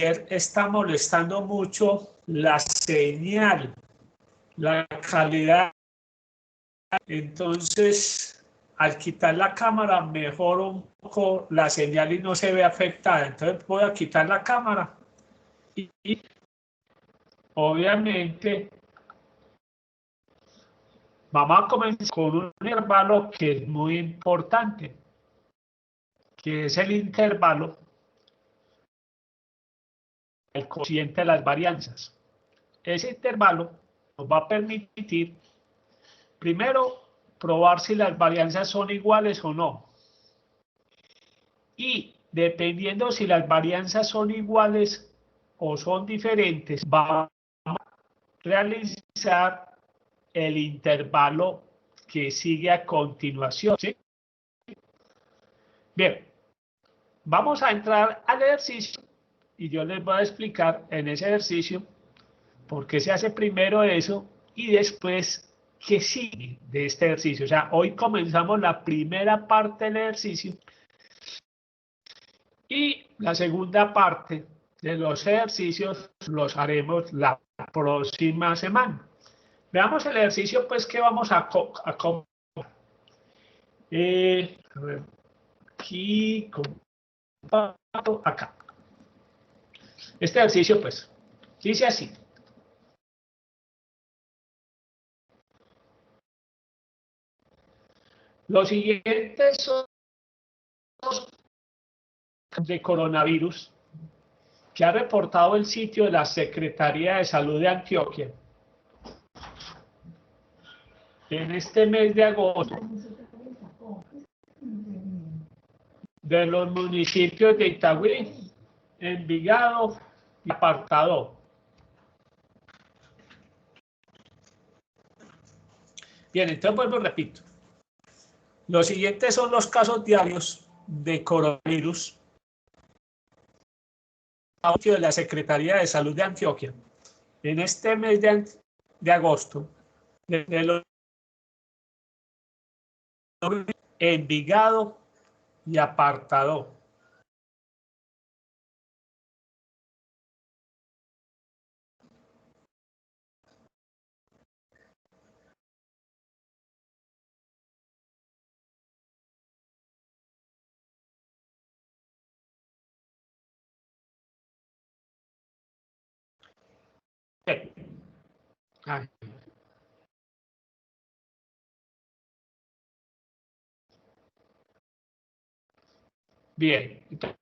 está molestando mucho la señal, la calidad. Entonces, al quitar la cámara, mejora un poco la señal y no se ve afectada. Entonces, voy a quitar la cámara y obviamente vamos a comenzar con un intervalo que es muy importante, que es el intervalo del cociente de las varianzas. Ese intervalo nos va a permitir, primero, probar si las varianzas son iguales o no. Y dependiendo si las varianzas son iguales o son diferentes, vamos a realizar el intervalo que sigue a continuación, ¿sí? Bien, vamos a entrar al ejercicio y yo les voy a explicar en ese ejercicio por qué se hace primero eso y después qué sigue de este ejercicio. O sea, hoy comenzamos la primera parte del ejercicio y la segunda parte de los ejercicios los haremos la próxima semana. Veamos el ejercicio, pues, que vamos a ver, aquí, comparto, acá. Este ejercicio, pues, dice así. Los siguientes son los de coronavirus que ha reportado el sitio de la Secretaría de Salud de Antioquia en este mes de agosto de los municipios de Itagüí, Envigado y Apartadó. Bien, entonces vuelvo, repito. Los siguientes son los casos diarios de coronavirus de la Secretaría de Salud de Antioquia en este mes de agosto de los Envigado y Apartadó. Bien, entonces,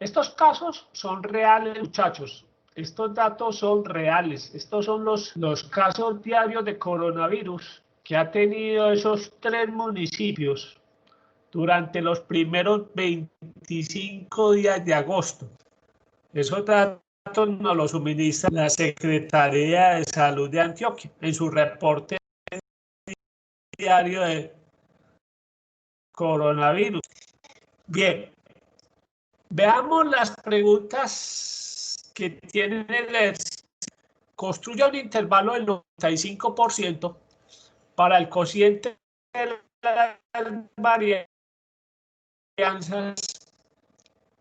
estos casos son reales, muchachos. Estos datos son reales. Estos son los casos diarios de coronavirus que ha tenido esos 3 municipios durante los primeros 25 días de agosto. Esos datos nos los suministra la Secretaría de Salud de Antioquia en su reporte diario de coronavirus. Bien, veamos las preguntas que tienen el ejercicio. Construya un intervalo del 95% para el cociente de las varianzas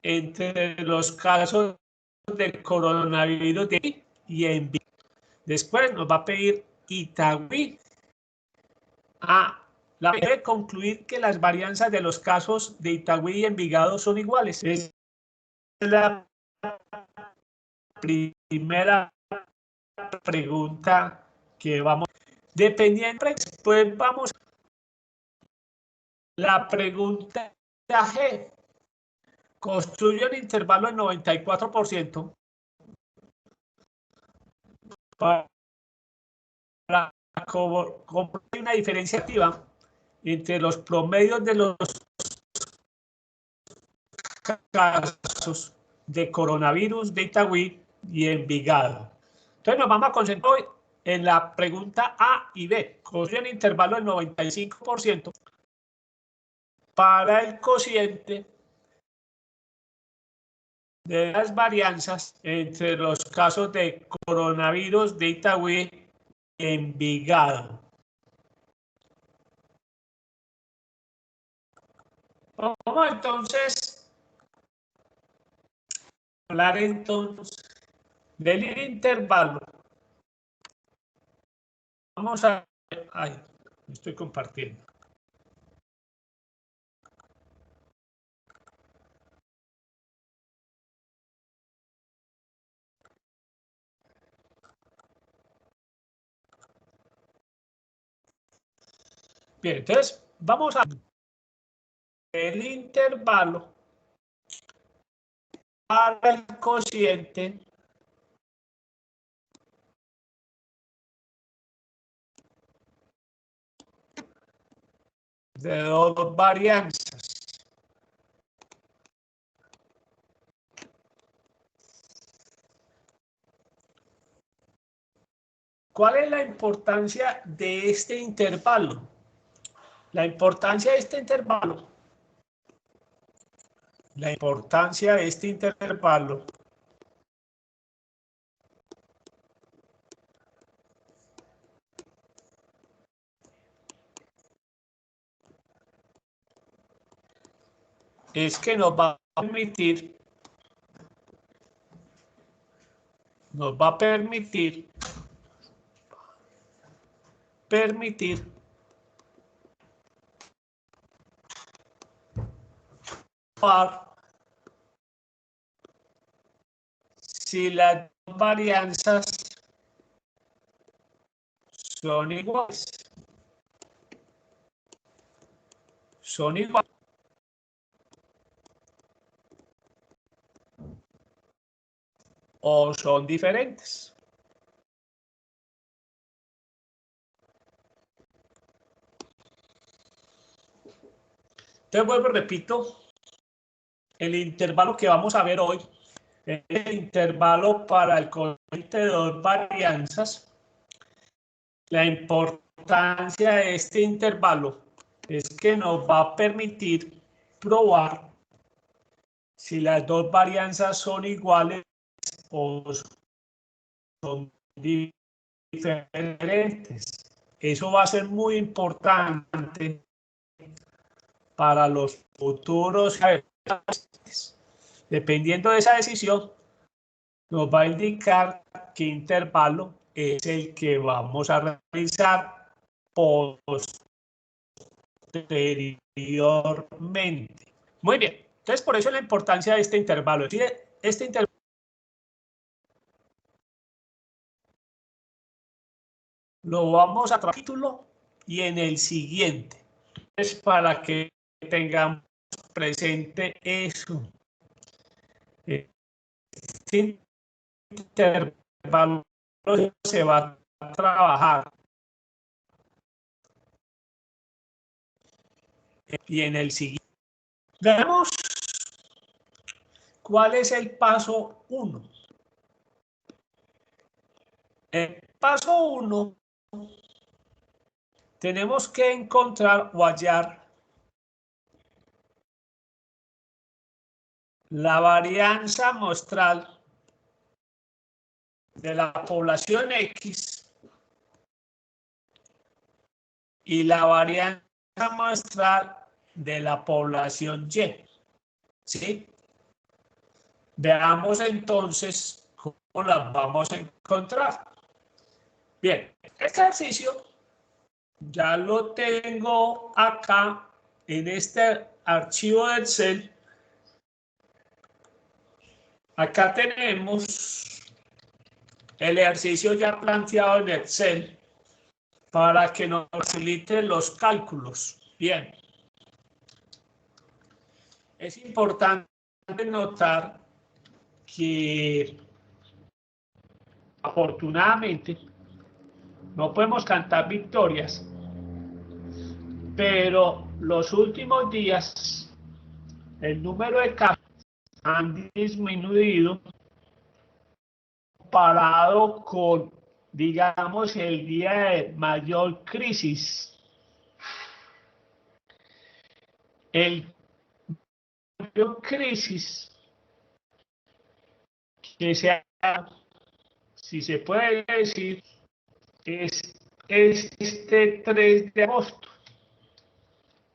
entre los casos de coronavirus y Envigado. Después nos va a pedir Itagüí. La debe concluir que las varianzas de los casos de Itagüí y Envigado son iguales. Es la primera pregunta que vamos. Dependiendo, después vamos a la pregunta G. Construye un intervalo del 94% para una diferencia activa entre los promedios de los casos de coronavirus de Itagüí y Envigado. Entonces nos vamos a concentrar hoy en la pregunta A y B. Construye un intervalo del 95% para el cociente de las varianzas entre los casos de coronavirus de Itagüí y Envigado. Vamos entonces hablar entonces del intervalo. Vamos a... Ay, estoy compartiendo. Bien, entonces vamos a el intervalo para el cociente de dos varianzas. ¿Cuál es la importancia de este intervalo? La importancia de este intervalo es que nos va a permitir si las varianzas son iguales. O son diferentes. Entonces vuelvo y repito, el intervalo que vamos a ver hoy es el intervalo para el cociente de dos varianzas. La importancia de este intervalo es que nos va a permitir probar si las dos varianzas son iguales o son diferentes. Eso va a ser muy importante para los futuros. Dependiendo de esa decisión, nos va a indicar qué intervalo es el que vamos a realizar posteriormente. Muy bien, entonces por eso la importancia de este intervalo. Este intervalo lo vamos a tratar en el título y en el siguiente. Es para que tengamos presente eso. Este intervalo se va a trabajar y en el siguiente. Veamos cuál es el paso 1. El paso 1, tenemos que encontrar o hallar la varianza muestral de la población X y la varianza muestral de la población Y. ¿Sí? Veamos entonces cómo las vamos a encontrar. Bien, este ejercicio ya lo tengo acá en este archivo de Excel. Acá tenemos el ejercicio ya planteado en Excel para que nos facilite los cálculos. Bien. Es importante notar que afortunadamente no podemos cantar victorias, pero los últimos días el número de casos han disminuido comparado con, digamos, el día de mayor crisis. El mayor crisis que se ha, si se puede decir, es este 3 de agosto.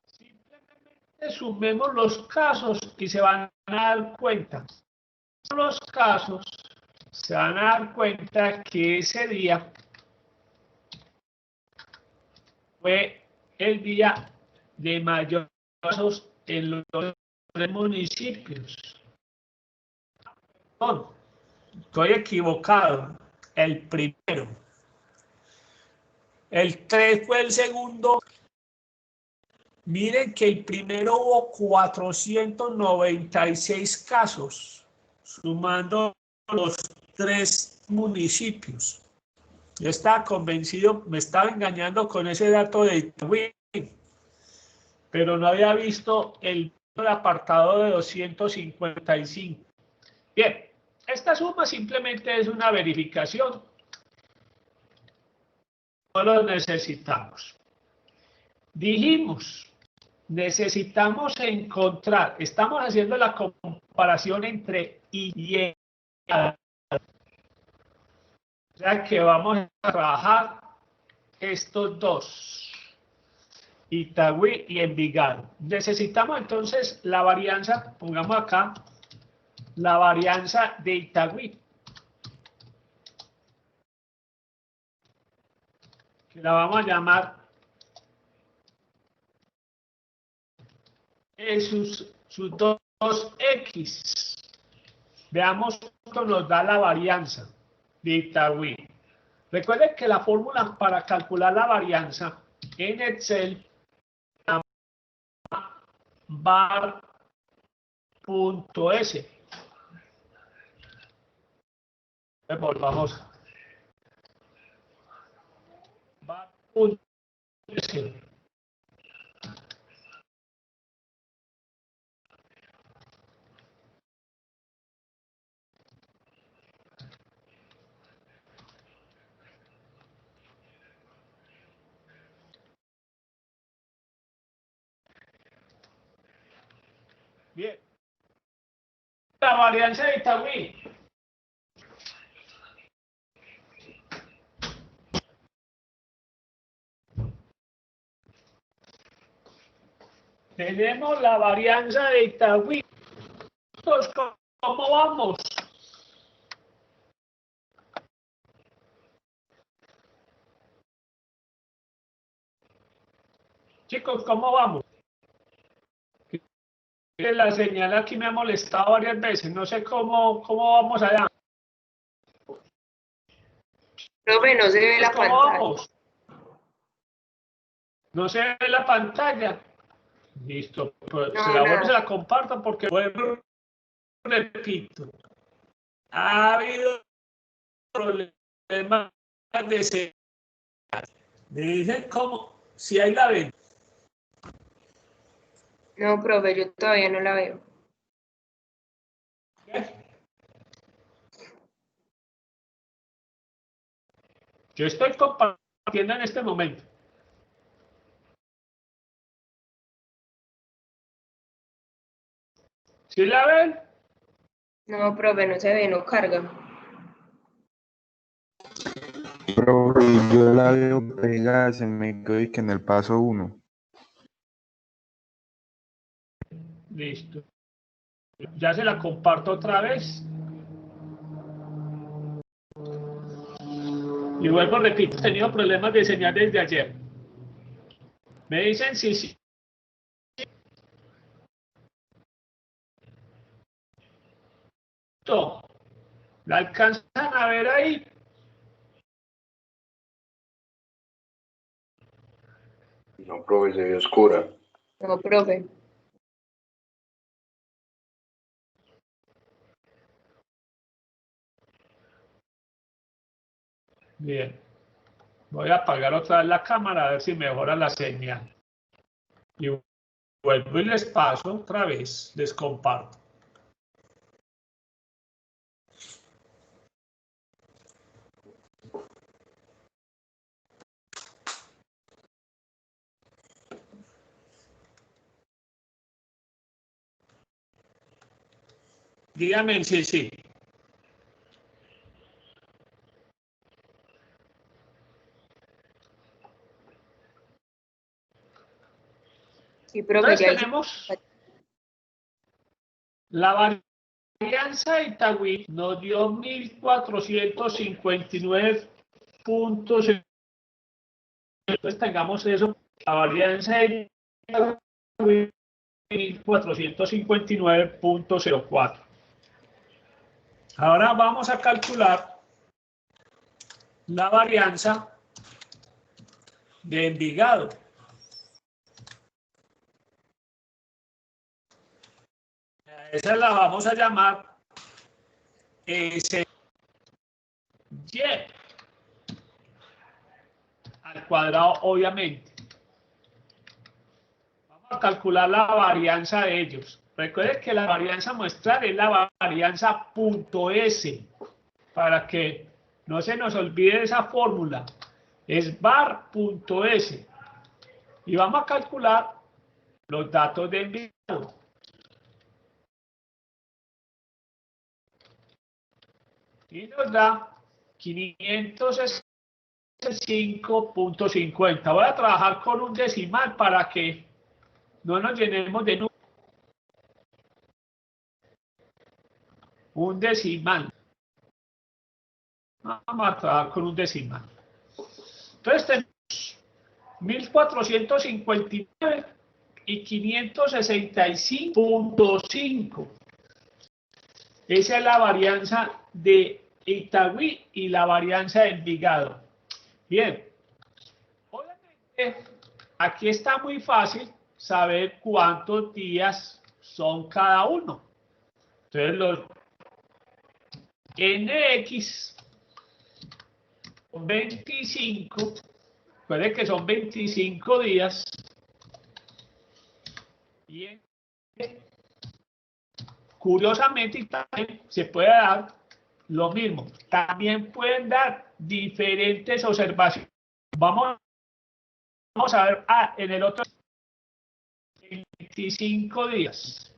Simplemente sumemos los casos y se van a dar cuenta los casos, se van a dar cuenta que ese día fue el día de mayor casos en los tres municipios. No, estoy equivocado. El primero. El 3 fue el segundo. Miren que el primero hubo 496 casos, sumando los tres municipios. Yo estaba convencido, me estaba engañando con ese dato de Itagüí, pero no había visto el apartado de 255. Bien, esta suma simplemente es una verificación. No lo necesitamos. Dijimos, necesitamos encontrar, estamos haciendo la comparación entre y. O sea que vamos a trabajar estos dos, Itagüí y Envigado. Necesitamos entonces la varianza, pongamos acá, la varianza de Itagüí, que la vamos a llamar sus 2x. Veamos cuánto nos da la varianza de Itagüí. Recuerden que la fórmula para calcular la varianza en Excel var.s. Volvamos. var.s. Bien. La varianza de Itagüí. Tenemos la varianza de Itagüí. Entonces, ¿cómo vamos? Chicos, ¿cómo vamos? La señal aquí me ha molestado varias veces. No sé cómo vamos allá. Profe, no se ve la ¿Cómo pantalla. vamos? ¿No se ve la pantalla? Listo. Pues No, se la vuelvo y se nada. la comparto porque vuelvo, repito. Ha habido problemas de señal. Me dicen cómo, si ahí la ven. No, profe, yo todavía no la veo. Yo estoy compartiendo en este momento. ¿Sí la ven? No, profe, no se ve, no carga. Profe, yo la veo pegada, se me quedó que en el paso 1. Listo. Ya se la comparto otra vez. Y vuelvo, repito, he tenido problemas de señal desde ayer. Me dicen sí. ¿La alcanzan a ver ahí? No, profe, se ve oscura. No, profe. Bien. Voy a apagar otra vez la cámara a ver si mejora la señal. Y vuelvo y les paso otra vez, les comparto. Díganme sí. Sí, profe, Entonces ya hice. tenemos la varianza varianza de Itagüí nos dio 1459.0. Entonces tengamos eso, la varianza de Itagüí 1459.04. Ahora vamos a calcular la varianza de Envigado. Esa la vamos a llamar SY al cuadrado, obviamente. Vamos a calcular la varianza de ellos. Recuerden que la varianza muestral es la varianza .S, para que no se nos olvide esa fórmula. Es var.S. Y vamos a calcular los datos de Envigado. Y nos da 565.50. Voy a trabajar con un decimal para que no nos llenemos de números. Un decimal. Vamos a trabajar con un decimal. Entonces tenemos 1459 y 565.5. Esa es la varianza de Itagüí y la varianza de Envigado. Bien, obviamente aquí está muy fácil saber cuántos días son cada uno. Entonces los NX son 25, puede que son 25 días, y curiosamente también se puede dar lo mismo. También pueden dar diferentes observaciones. Vamos a ver en el otro 25 días.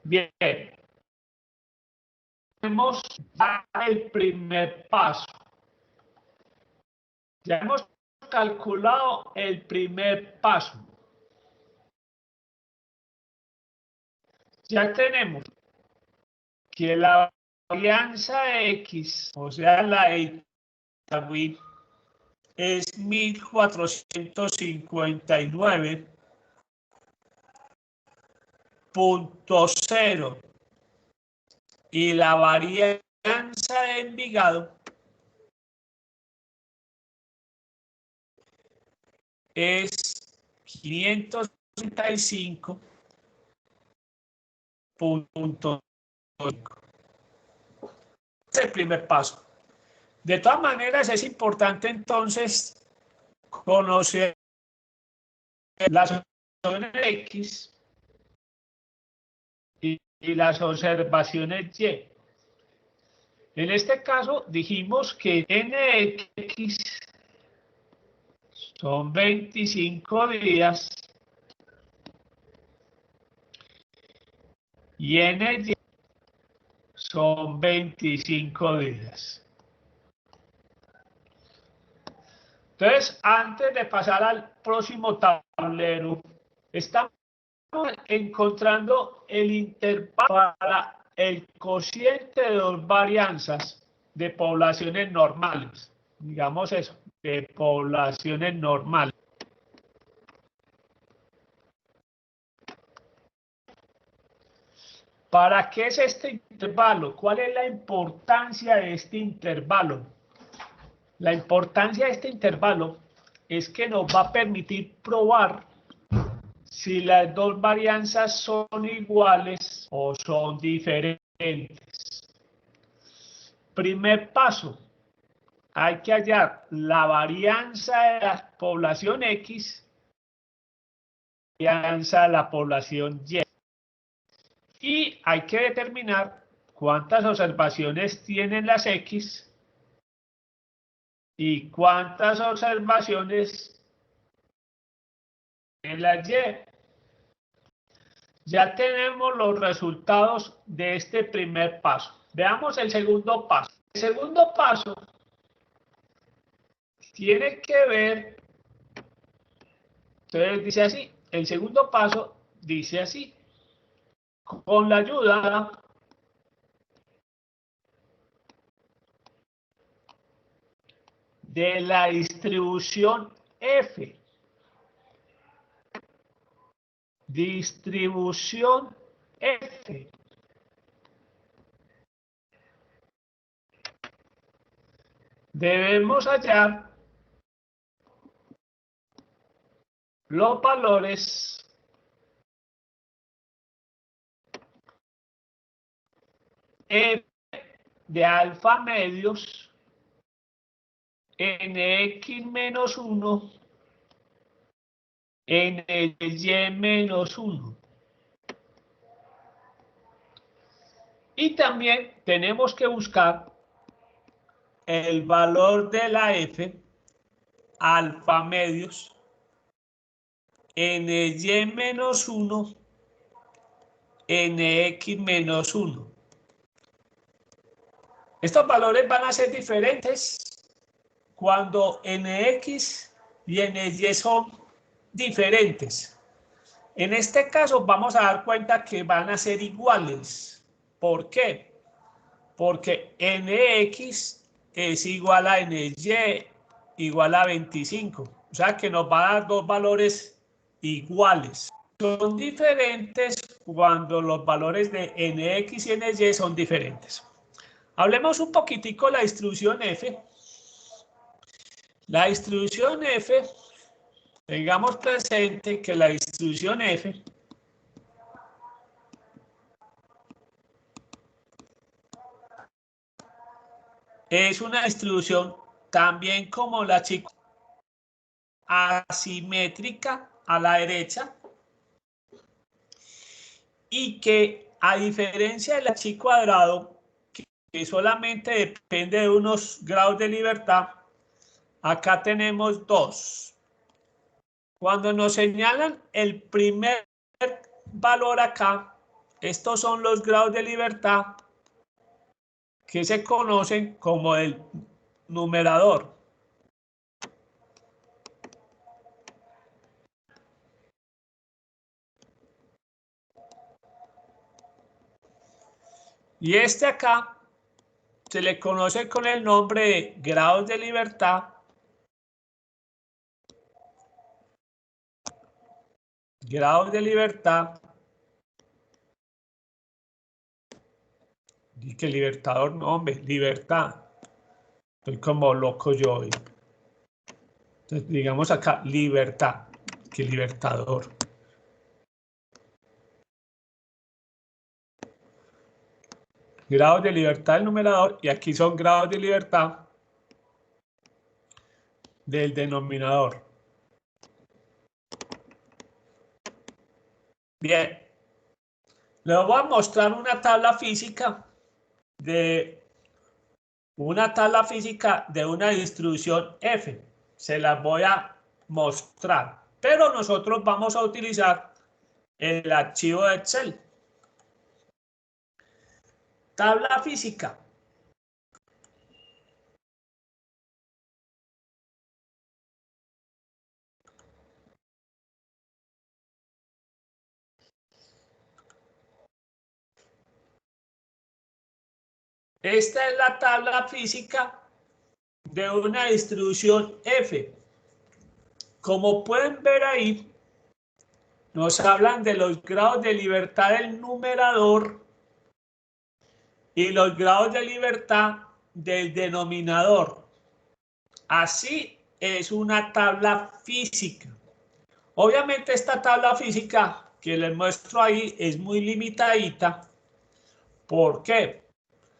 Bien. Tenemos el primer paso. Ya hemos calculado el primer paso. Ya tenemos que la varianza X, o sea, la de Itagüí, es 1459.0 y la varianza de Envigado es 535.5. Es el primer paso. De todas maneras, es importante entonces conocer las observaciones X y las observaciones Y. En este caso, dijimos que NX son 25 días y NY son 25 días. Entonces, antes de pasar al próximo tablero, estamos encontrando el intervalo para el cociente de dos varianzas de poblaciones normales. Digamos eso, de poblaciones normales. ¿Para qué es este intervalo? ¿Cuál es la importancia de este intervalo? La importancia de este intervalo es que nos va a permitir probar si las dos varianzas son iguales o son diferentes. Primer paso, hay que hallar la varianza de la población X y la varianza de la población Y. Y hay que determinar cuántas observaciones tienen las X y cuántas observaciones en la Y. Ya tenemos los resultados de este primer paso. Veamos el segundo paso. El segundo paso tiene que ver Entonces dice así, el segundo paso dice así, con la ayuda de la distribución F, distribución F, debemos hallar los valores F de alfa medios nx menos 1 en el y menos 1. Y también tenemos que buscar el valor de la f alfa medios en el y menos 1 en x menos 1. Estos valores van a ser diferentes cuando nx y ny son diferentes. En este caso vamos a dar cuenta que van a ser iguales. ¿Por qué? Porque nx es igual a ny igual a 25. O sea que nos va a dar dos valores iguales. Son diferentes cuando los valores de nx y ny son diferentes. Hablemos un poquitico de la distribución f. La distribución f, tengamos presente que la distribución f es una distribución también como la chi asimétrica a la derecha y que a diferencia de la chi cuadrado que solamente depende de unos grados de libertad, acá tenemos dos. Cuando nos señalan el primer valor acá, estos son los grados de libertad que se conocen como el numerador. Y este acá se le conoce con el nombre de grados de libertad. Grados de libertad. Y que libertador, no, hombre, libertad. Estoy como loco yo hoy. Entonces, digamos acá, libertad, que libertador. Grados de libertad del numerador, y aquí son grados de libertad del denominador. Bien, les voy a mostrar una tabla física de una distribución F. Se las voy a mostrar, pero nosotros vamos a utilizar el archivo de Excel. Tabla física. Esta es la tabla física de una distribución F. Como pueden ver ahí, nos hablan de los grados de libertad del numerador y los grados de libertad del denominador. Así es una tabla física. Obviamente esta tabla física que les muestro ahí es muy limitadita. ¿Por qué?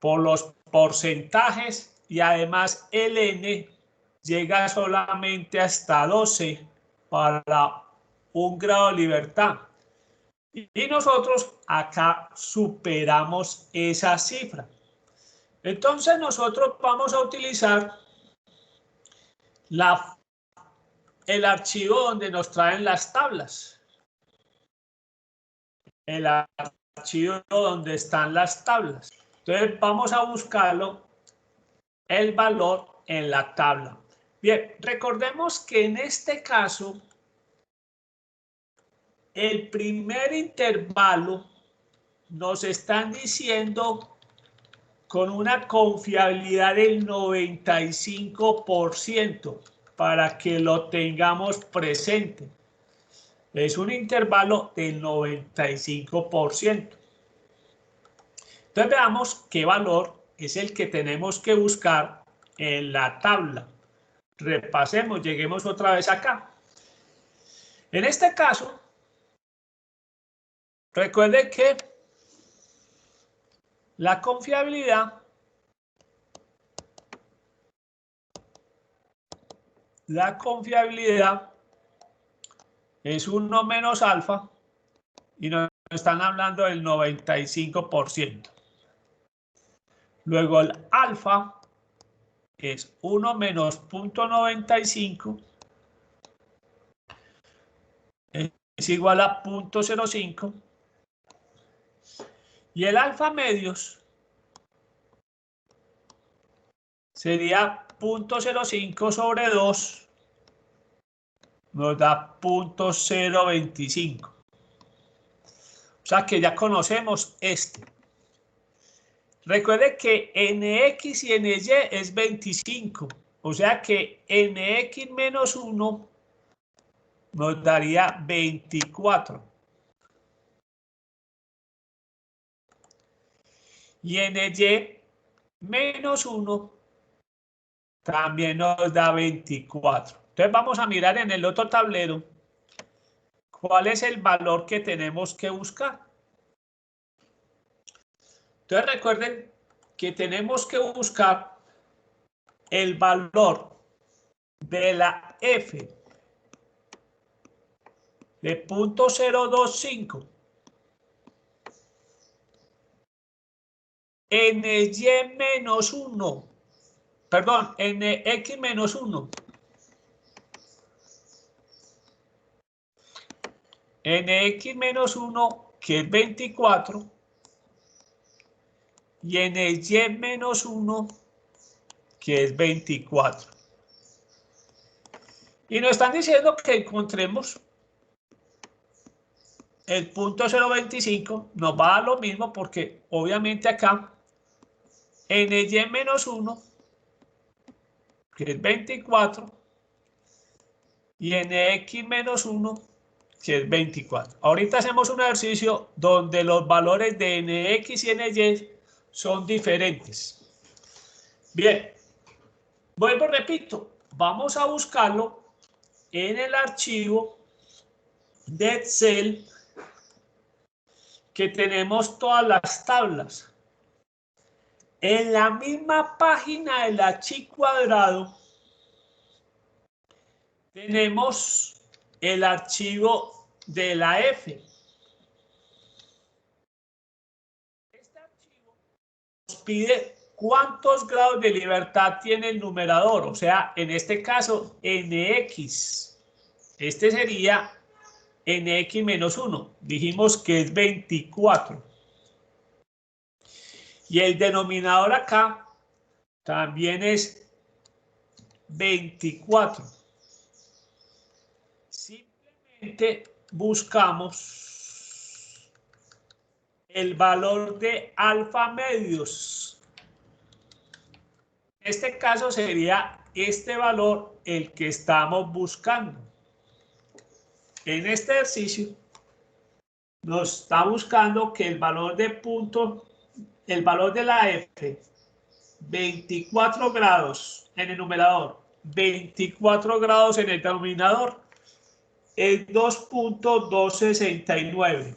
Por los porcentajes y además el n llega solamente hasta 12 para un grado de libertad. Y nosotros acá superamos esa cifra. Entonces nosotros vamos a utilizar el archivo donde nos traen las tablas. El archivo donde están las tablas. Entonces vamos a buscarlo, el valor en la tabla. Bien, recordemos que en este caso el primer intervalo nos están diciendo con una confiabilidad del 95% para que lo tengamos presente. Es un intervalo del 95%. Entonces veamos qué valor es el que tenemos que buscar en la tabla. Repasemos, lleguemos otra vez acá. En este caso, recuerden que la confiabilidad es 1 menos alfa y nos están hablando del 95%. Luego el alfa es 1 menos 0.95 es igual a 0.05 y el alfa medios sería 0.05 sobre 2 nos da 0.025. O sea que ya conocemos este. Recuerde que nx y ny es 25. O sea que nx menos 1 nos daría 24. Y ny menos 1 también nos da 24. Entonces vamos a mirar en el otro tablero cuál es el valor que tenemos que buscar. Entonces recuerden que tenemos que buscar el valor de la F de 0.025 ny menos 1, perdón, nx menos 1. Nx menos 1, que es 24, y ny menos 1, que es 24. Y nos están diciendo que encontremos el punto 0.25, nos va a dar lo mismo porque obviamente acá ny menos 1, que es 24, y nx menos 1, que es 24. Ahorita hacemos un ejercicio donde los valores de nx y ny son diferentes. Bien, vuelvo, repito, vamos a buscarlo en el archivo de Excel que tenemos todas las tablas. En la misma página de la chi cuadrado tenemos el archivo de la F. Este archivo nos pide cuántos grados de libertad tiene el numerador, o sea, en este caso nx. Este sería nx menos 1. Dijimos que es 24. Y el denominador acá también es 24. Simplemente buscamos el valor de alfa medios. En este caso sería este valor el que estamos buscando. En este ejercicio nos está buscando que el valor de el valor de la F, 24 grados en el numerador, 24 grados en el denominador, es 2.269.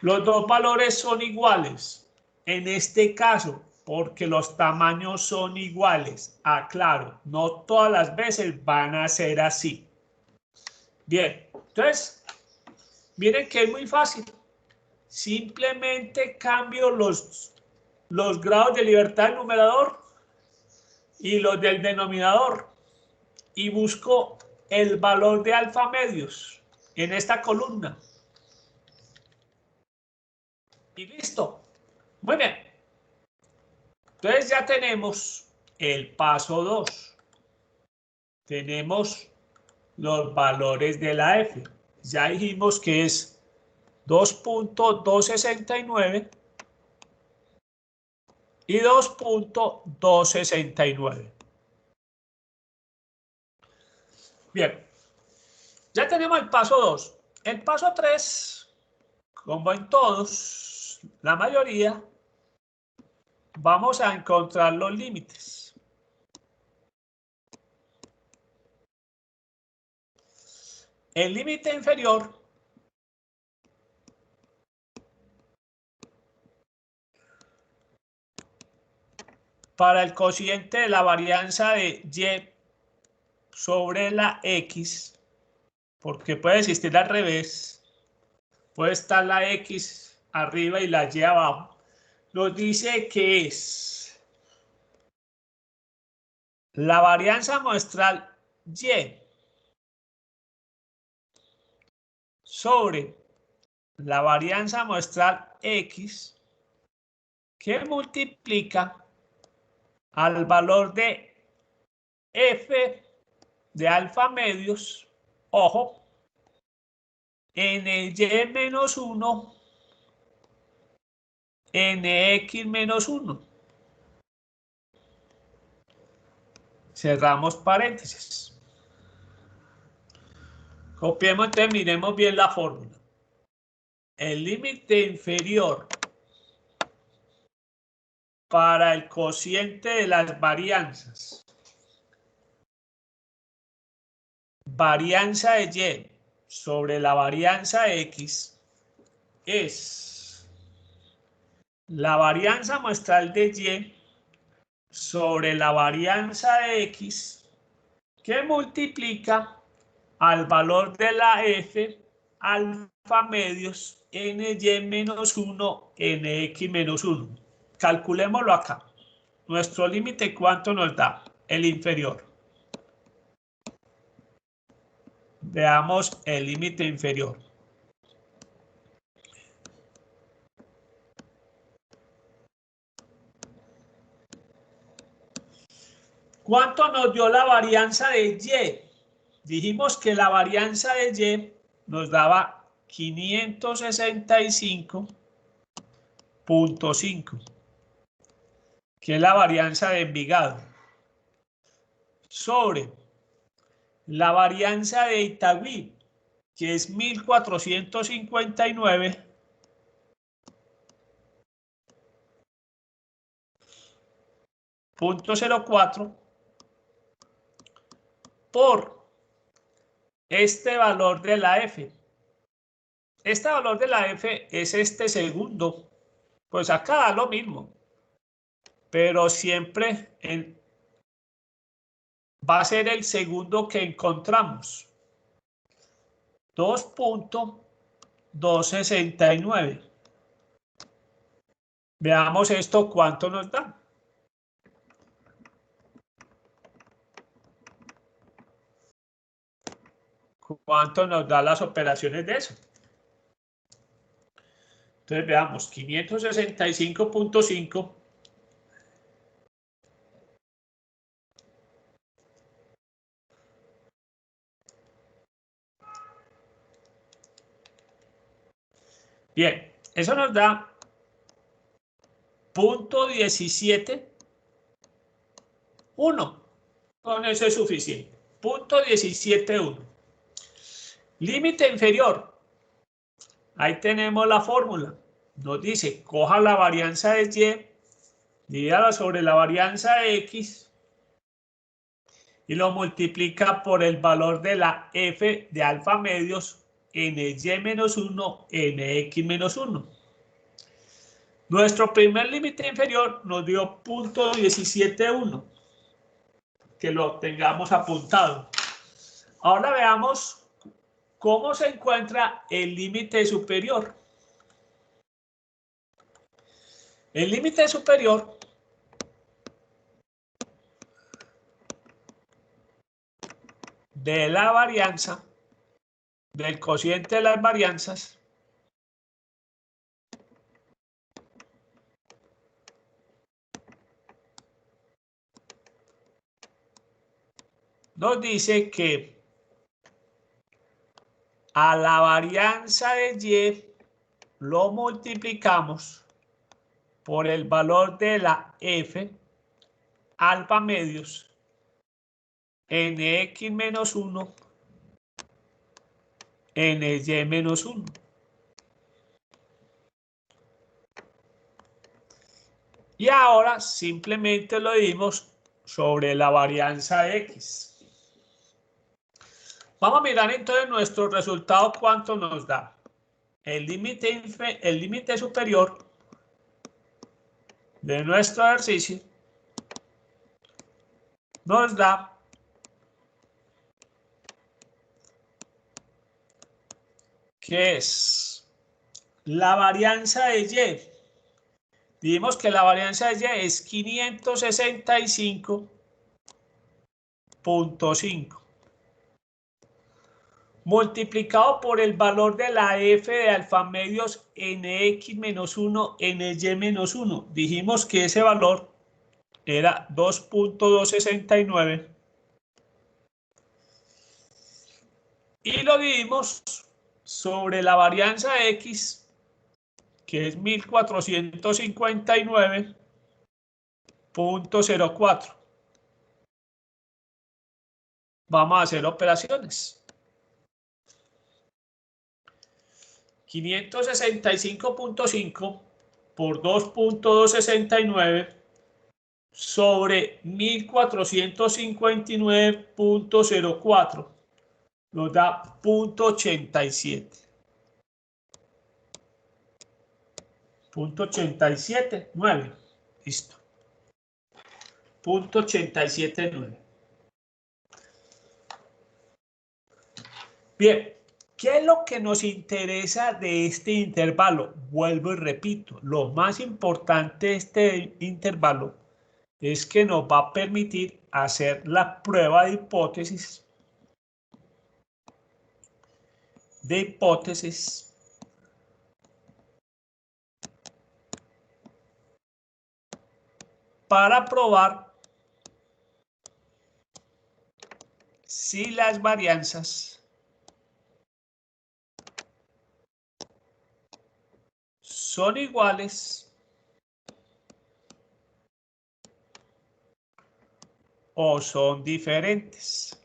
Los dos valores son iguales. En este caso, porque los tamaños son iguales. Aclaro, no todas las veces van a ser así. Bien, entonces, miren que es muy fácil. Simplemente cambio los grados de libertad del numerador y los del denominador y busco el valor de alfa medios en esta columna. Y listo. Muy bien. Entonces ya tenemos el paso 2. Tenemos los valores de la F. ya dijimos que es 2.269 y 2.269. Bien, ya tenemos el paso 2. El paso 3, como en todos, la mayoría, vamos a encontrar los límites. El límite inferior para el cociente de la varianza de y sobre la x, porque puede existir al revés, puede estar la x arriba y la y abajo, nos dice que es la varianza muestral y sobre la varianza muestral x que multiplica al valor de f de alfa medios, ojo, en el y menos 1, nx menos 1. Cerramos paréntesis. Copiemos, entonces miremos bien la fórmula. El límite inferior para el cociente de las varianzas. Varianza de y sobre la varianza x es la varianza muestral de y sobre la varianza de x que multiplica al valor de la f alfa medios ny menos 1 nx menos 1. Calculémoslo acá. Nuestro límite, ¿cuánto nos da? El inferior. Veamos el límite inferior. ¿Cuánto nos dio la varianza de y? Dijimos que la varianza de y nos daba 565.5, que es la varianza de Envigado, sobre la varianza de Itagüí, que es 1459.04 por este valor de la F. Este valor de la F es este segundo. Pues acá da lo mismo, pero siempre va a ser el segundo que encontramos. 2.269. Veamos esto, ¿cuánto nos da? ¿Cuánto nos da las operaciones de eso? Entonces veamos, 565.5 bien, eso nos da 0.171. Con eso es suficiente. 0.171. Límite inferior. Ahí tenemos la fórmula. Nos dice, coja la varianza de y, divídala sobre la varianza de x y lo multiplica por el valor de la f de alfa medios ny menos 1, nx menos 1. Nuestro primer límite inferior nos dio 0.171. Que lo tengamos apuntado. Ahora veamos cómo se encuentra el límite superior. El límite superior de la varianza, del cociente de las varianzas, nos dice que a la varianza de y lo multiplicamos por el valor de la f alfa medios nx menos 1 ny menos 1. Y ahora simplemente lo dimos sobre la varianza de x. Vamos a mirar entonces nuestro resultado cuánto nos da. El límite superior de nuestro ejercicio nos da que es la varianza de y. Dijimos que la varianza de y es 565.5 multiplicado por el valor de la f de alfa medios nx menos 1 ny menos 1. Dijimos que ese valor era 2.269 y lo dividimos sobre la varianza de x, que es 1459.04. Vamos a hacer operaciones. 565.5 por 2.269 sobre 1459.04 nos da 0.87. 0.879. Listo. 0.879. Bien. ¿Qué es lo que nos interesa de este intervalo? Vuelvo y repito, lo más importante de este intervalo es que nos va a permitir hacer la prueba de hipótesis. Para probar si las varianzas son iguales o son diferentes.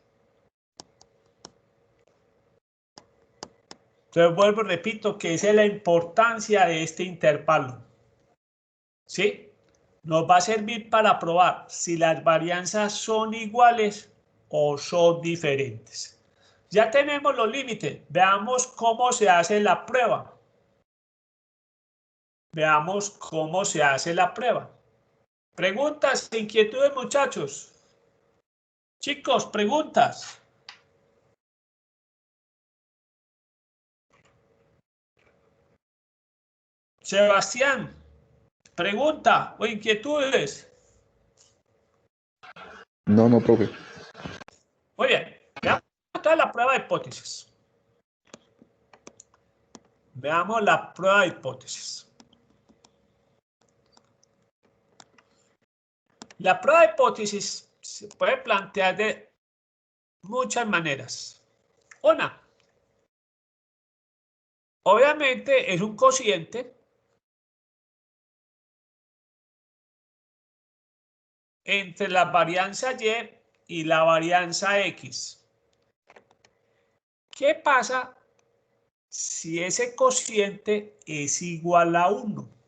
Entonces vuelvo y repito que esa es la importancia de este intervalo. ¿Sí? Nos va a servir para probar si las varianzas son iguales o son diferentes. Ya tenemos los límites. Veamos cómo se hace la prueba. Veamos cómo se hace la prueba. Preguntas, inquietudes, muchachos. Chicos, preguntas. Sebastián, pregunta o inquietudes. No, profe. Muy bien. Veamos toda la prueba de hipótesis. Veamos la prueba de hipótesis. La prueba de hipótesis se puede plantear de muchas maneras. Una, obviamente es un cociente entre la varianza y y la varianza x. ¿Qué pasa si ese cociente es igual a 1?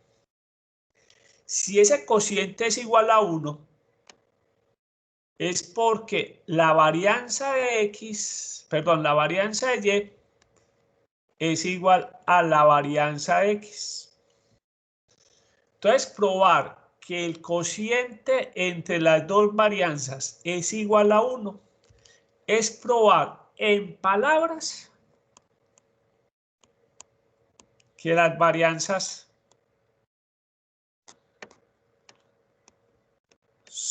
Si ese cociente es igual a 1, es porque la varianza de x, perdón, la varianza de y es igual a la varianza de x. Entonces, probar que el cociente entre las dos varianzas es igual a 1 es probar en palabras que las varianzas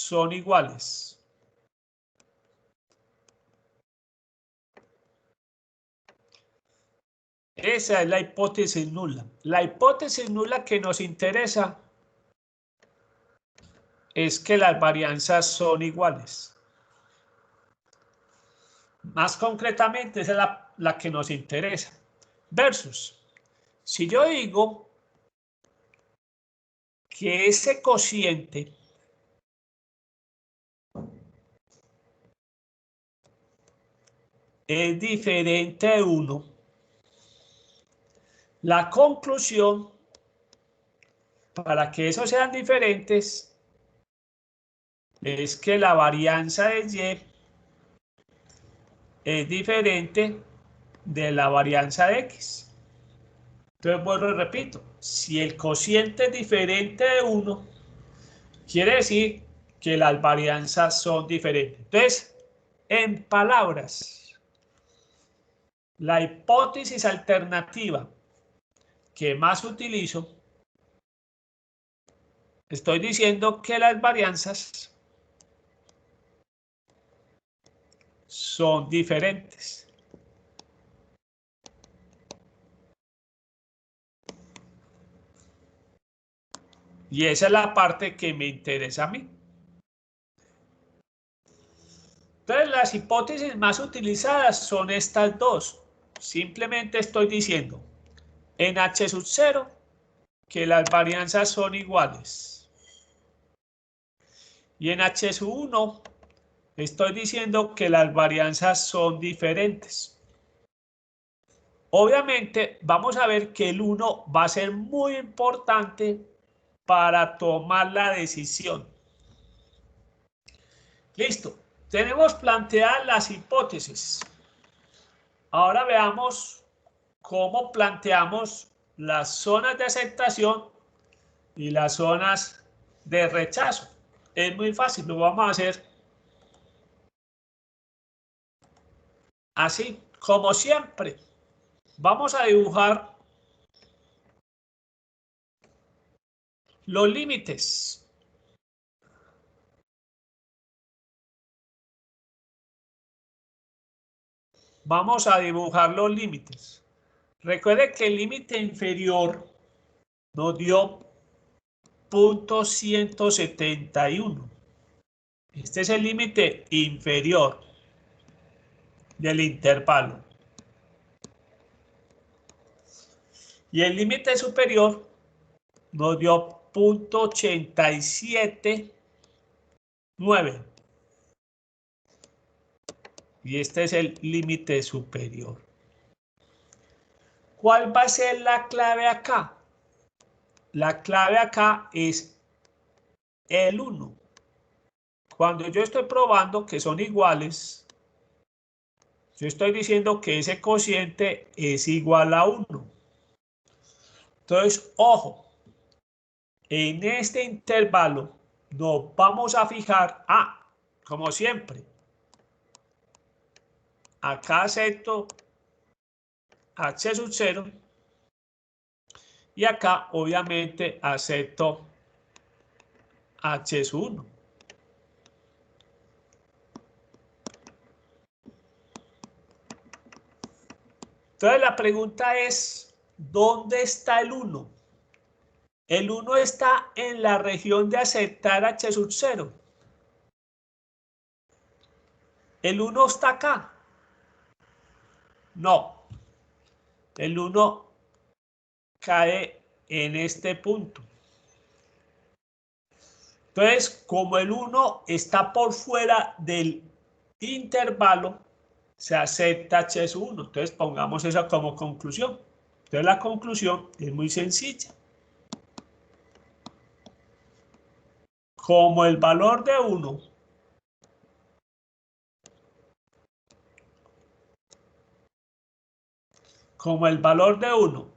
son iguales. Esa es la hipótesis nula. La hipótesis nula que nos interesa es que las varianzas son iguales. Más concretamente, esa es la la que nos interesa. Versus, si yo digo que ese cociente es diferente de 1, la conclusión para que esos sean diferentes es que la varianza de Y es diferente de la varianza de X. Entonces vuelvo y repito, si el cociente es diferente de 1, quiere decir que las varianzas son diferentes. Entonces, en palabras, la hipótesis alternativa que más utilizo, estoy diciendo que las varianzas son diferentes. Y esa es la parte que me interesa a mí. Entonces, las hipótesis más utilizadas son estas dos. Simplemente estoy diciendo en H sub 0 que las varianzas son iguales. Y en H sub 1 estoy diciendo que las varianzas son diferentes. Obviamente vamos a ver que el 1 va a ser muy importante para tomar la decisión. Listo. Tenemos planteadas las hipótesis. Ahora veamos cómo planteamos las zonas de aceptación y las zonas de rechazo. Es muy fácil, lo vamos a hacer así, como siempre. Vamos a dibujar los límites. Vamos a dibujar los límites. Recuerde que el límite inferior nos dio 0.171. Este es el límite inferior del intervalo. Y el límite superior nos dio 0.879. Y este es el límite superior. ¿Cuál va a ser la clave acá? La clave acá es el 1. Cuando yo estoy probando que son iguales, yo estoy diciendo que ese cociente es igual a 1. Entonces, ojo, en este intervalo nos vamos a fijar, como siempre, acá acepto H sub 0 y acá obviamente acepto H sub 1. Entonces la pregunta es, ¿dónde está el 1? El 1 está en la región de aceptar H sub 0. ¿El 1 está acá? No. El 1 cae en este punto. Entonces, como el 1 está por fuera del intervalo, se acepta H sub 1. Entonces, pongamos eso como conclusión. Entonces, la conclusión es muy sencilla. Como el valor de 1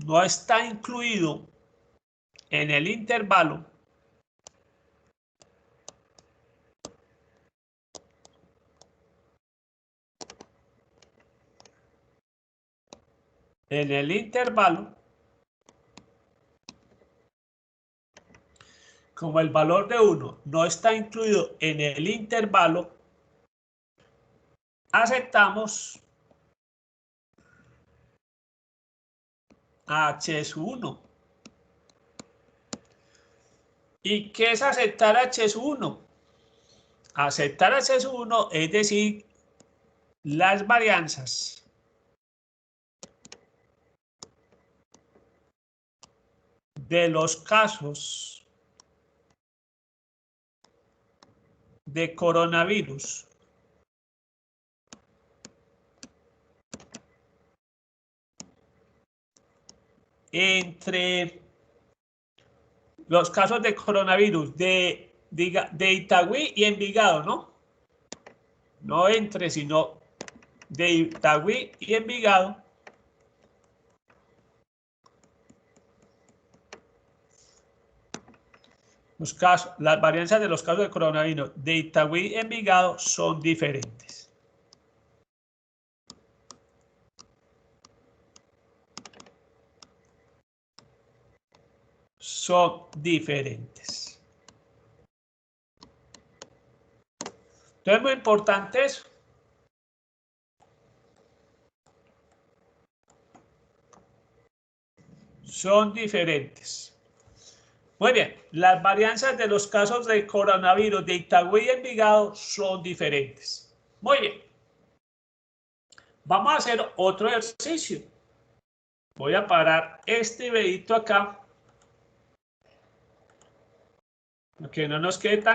no está incluido en el intervalo, como el valor de 1 no está incluido en el intervalo, aceptamos H sub 1. ¿Y qué es aceptar H sub 1? Aceptar H sub 1 es decir, las varianzas de los casos de coronavirus entre los casos de coronavirus de Itagüí y Envigado, ¿no? No entre, sino de Itagüí y Envigado. Las varianzas de los casos de coronavirus de Itagüí y Envigado son diferentes. Son diferentes. Entonces es muy importante eso. Son diferentes. Muy bien, las varianzas de los casos de coronavirus de Itagüí y Envigado son diferentes. Muy bien. Vamos a hacer otro ejercicio. Voy a parar este videito acá. Que no nos quede tan